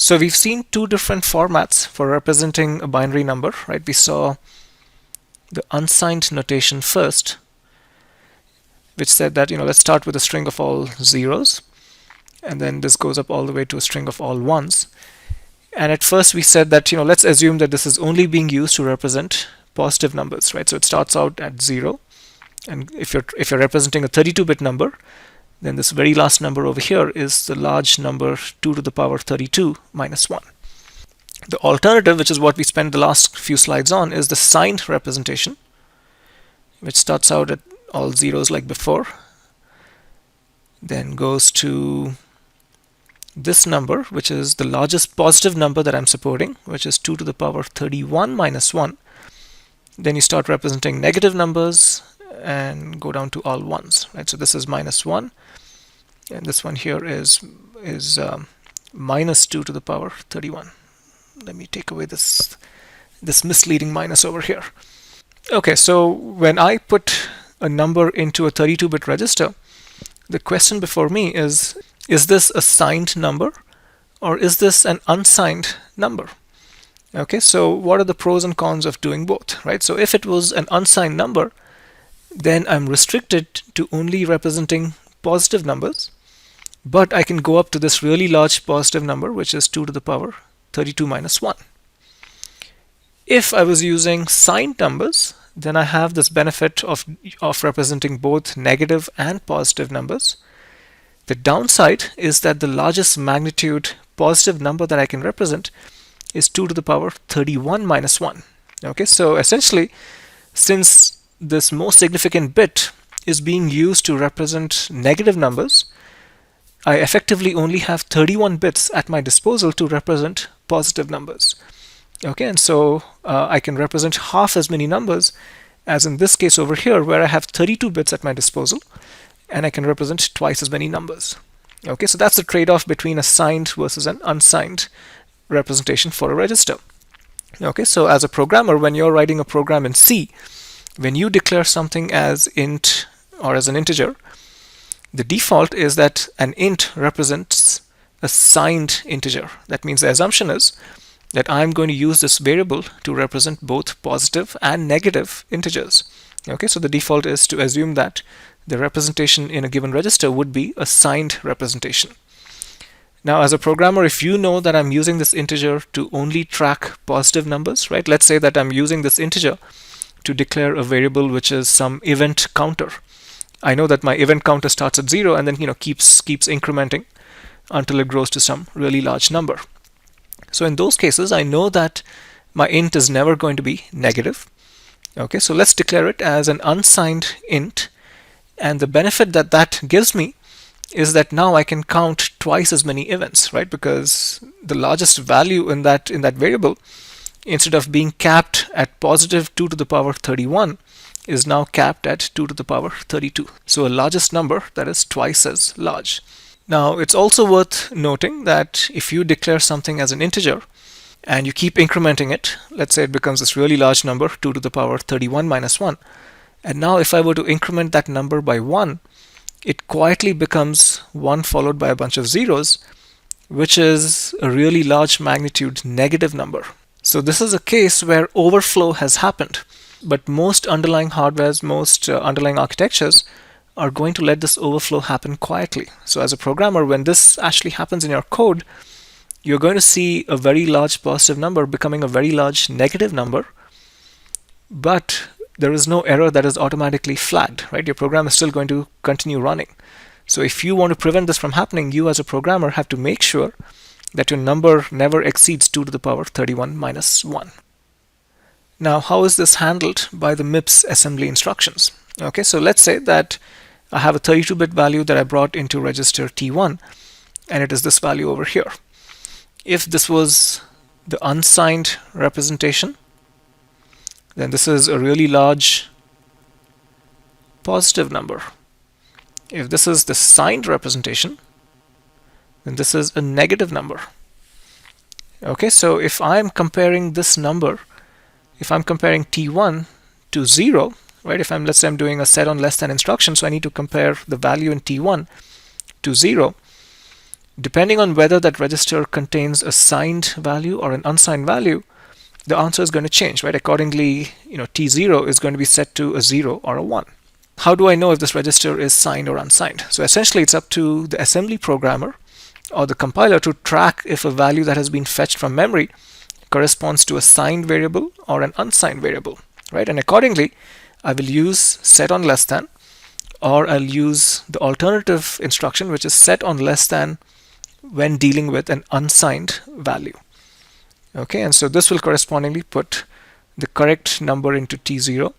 So we've seen two different formats for representing a binary number, right? We saw the unsigned notation first, which said that, let's start with a string of all zeros, and then this goes up all the way to a string of all ones. And at first we said that, let's assume that this is only being used to represent positive numbers, right? So it starts out at 0, and if you're representing a 32-bit number, then this very last number over here is the large number 2 to the power 32 minus 1. The alternative, which is what we spent the last few slides on, is the signed representation, which starts out at all zeros like before, then goes to this number, which is the largest positive number that I'm supporting, which is 2 to the power 31 minus 1. Then you start representing negative numbers and go down to all ones, right? So this is minus 1, and this one here is minus 2 to the power 31. Let me take away this misleading minus over here. Okay, so when I put a number into a 32-bit register, the question before me is this a signed number or is this an unsigned number? Okay, so what are the pros and cons of doing both, right? So if it was an unsigned number, then I'm restricted to only representing positive numbers, but I can go up to this really large positive number, which is 2 to the power 32 minus 1. If I was using signed numbers, then I have this benefit of representing both negative and positive numbers. The downside is that the largest magnitude positive number that I can represent is 2 to the power 31 minus 1. Okay, so essentially, since this most significant bit is being used to represent negative numbers, I effectively only have 31 bits at my disposal to represent positive numbers. Okay, and so I can represent half as many numbers as in this case over here, where I have 32 bits at my disposal, and I can represent twice as many numbers. Okay, so that's the trade-off between a signed versus an unsigned representation for a register. Okay, so as a programmer, when you're writing a program in C, when you declare something as int or as an integer, the default is that an int represents a signed integer. That means the assumption is that I'm going to use this variable to represent both positive and negative integers. Okay, so the default is to assume that the representation in a given register would be a signed representation. Now, as a programmer, if you know that I'm using this integer to only track positive numbers, right? Let's say that I'm using this integer to declare a variable which is some event counter. I know that my event counter starts at 0 and then keeps incrementing until it grows to some really large number. So in those cases, I know that my int is never going to be negative. Okay, so let's declare it as an unsigned int, and the benefit that gives me is that now I can count twice as many events, right? Because the largest value in that variable, instead of being capped at positive 2 to the power 31, is now capped at 2 to the power 32. So a largest number that is twice as large. Now, it's also worth noting that if you declare something as an integer and you keep incrementing it, let's say it becomes this really large number, 2 to the power 31 minus 1, and now if I were to increment that number by 1, it quietly becomes 1 followed by a bunch of zeros, which is a really large magnitude negative number. So this is a case where overflow has happened, but most underlying hardwares, most underlying architectures are going to let this overflow happen quietly. So as a programmer, when this actually happens in your code, you're going to see a very large positive number becoming a very large negative number, but there is no error that is automatically flagged, right? Your program is still going to continue running. So if you want to prevent this from happening, you as a programmer have to make sure that your number never exceeds 2 to the power 31 minus 1. Now, how is this handled by the MIPS assembly instructions? Okay, so let's say that I have a 32-bit value that I brought into register T1, and it is this value over here. If this was the unsigned representation, then this is a really large positive number. If this is the signed representation, then this is a negative number. Okay, so if I'm comparing this number, if I'm comparing T1 to 0, right? Let's say I'm doing a set on less than instruction, so I need to compare the value in T1 to 0. depending on whether that register contains a signed value or an unsigned value, the answer is going to change, right? Accordingly, T0 is going to be set to a 0 or a 1. How do I know if this register is signed or unsigned? So essentially, it's up to the assembly programmer or the compiler to track if a value that has been fetched from memory corresponds to a signed variable or an unsigned variable, right? And accordingly, I will use set on less than, or I'll use the alternative instruction, which is set on less than when dealing with an unsigned value. Okay, and so this will correspondingly put the correct number into T0.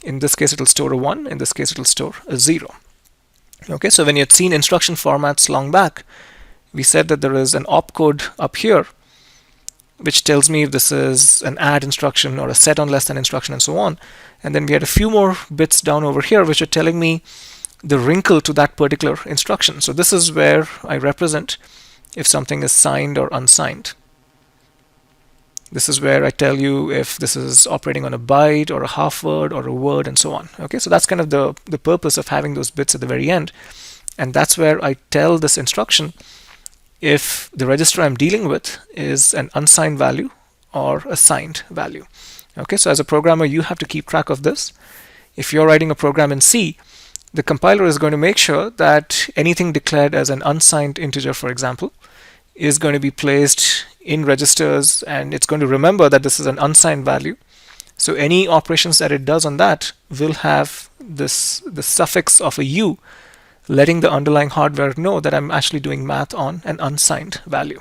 In this case, it'll store a 1. In this case, it'll store a 0. Okay, so when you had seen instruction formats long back, we said that there is an opcode up here which tells me if this is an add instruction or a set on less than instruction and so on. And then we had a few more bits down over here which are telling me the wrinkle to that particular instruction. So this is where I represent if something is signed or unsigned. This is where I tell you if this is operating on a byte or a half word or a word and so on. Okay, so that's kind of the purpose of having those bits at the very end. And that's where I tell this instruction if the register I'm dealing with is an unsigned value or a signed value. Okay, so as a programmer, you have to keep track of this. If you're writing a program in C, the compiler is going to make sure that anything declared as an unsigned integer, for example, is going to be placed in registers, and it's going to remember that this is an unsigned value. So any operations that it does on that will have the suffix of a U, letting the underlying hardware know that I'm actually doing math on an unsigned value.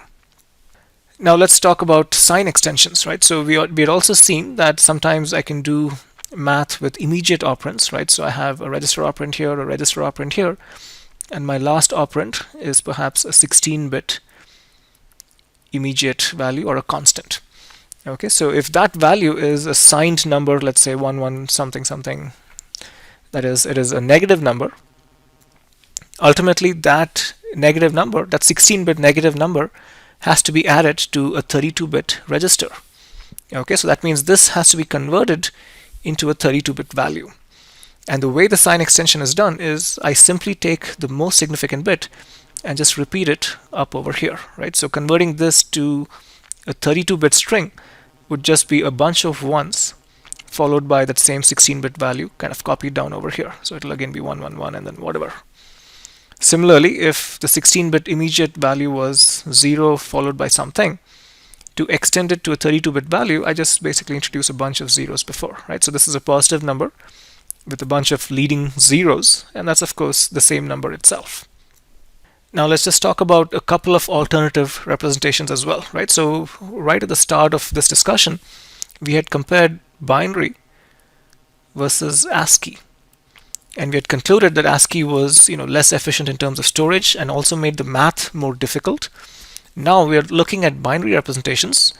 Now let's talk about sign extensions, right? So we had also seen that sometimes I can do math with immediate operands, right? So I have a register operand here, a register operand here, and my last operand is perhaps a 16-bit immediate value or a constant. Okay, so if that value is a signed number, let's say 11 something something, that is, it is a negative number, ultimately that negative number, that 16-bit negative number, has to be added to a 32-bit register. Okay, so that means this has to be converted into a 32-bit value. And the way the sign extension is done is I simply take the most significant bit and just repeat it up over here, right? So converting this to a 32-bit string would just be a bunch of ones followed by that same 16-bit value kind of copied down over here. So it'll again be 111 and then whatever. Similarly, if the 16-bit immediate value was 0 followed by something, to extend it to a 32-bit value, I just basically introduce a bunch of zeros before, right? So this is a positive number with a bunch of leading zeros, and that's of course the same number itself. Now let's just talk about a couple of alternative representations as well, right? So right at the start of this discussion, we had compared binary versus ASCII. And we had concluded that ASCII was less efficient in terms of storage and also made the math more difficult. Now we are looking at binary representations.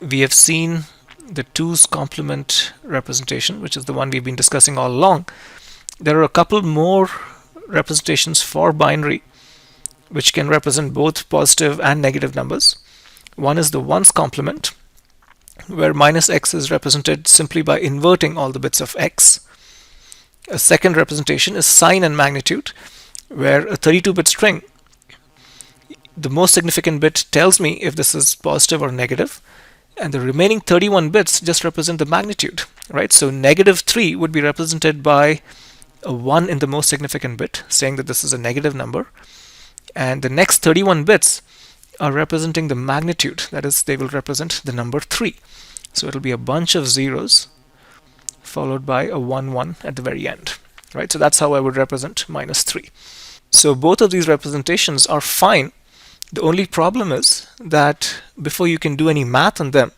We have seen the 2's complement representation, which is the one we've been discussing all along. There are a couple more representations for binary which can represent both positive and negative numbers. One is the 1's complement, where minus x is represented simply by inverting all the bits of x. A second representation is sign and magnitude, where a 32-bit string, the most significant bit tells me if this is positive or negative, and the remaining 31 bits just represent the magnitude, right? So negative 3 would be represented by a 1 in the most significant bit, saying that this is a negative number, and the next 31 bits are representing the magnitude, that is, they will represent the number 3. So it'll be a bunch of zeros followed by a 1, 1 at the very end, right? So that's how I would represent minus 3. So both of these representations are fine. The only problem is that before you can do any math on them,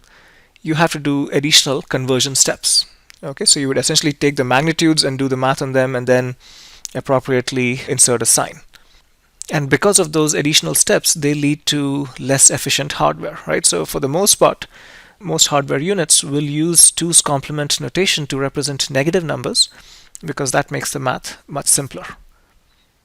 you have to do additional conversion steps. Okay, so you would essentially take the magnitudes and do the math on them and then appropriately insert a sign. And because of those additional steps, they lead to less efficient hardware, right? So for the most part, most hardware units will use 2's complement notation to represent negative numbers because that makes the math much simpler.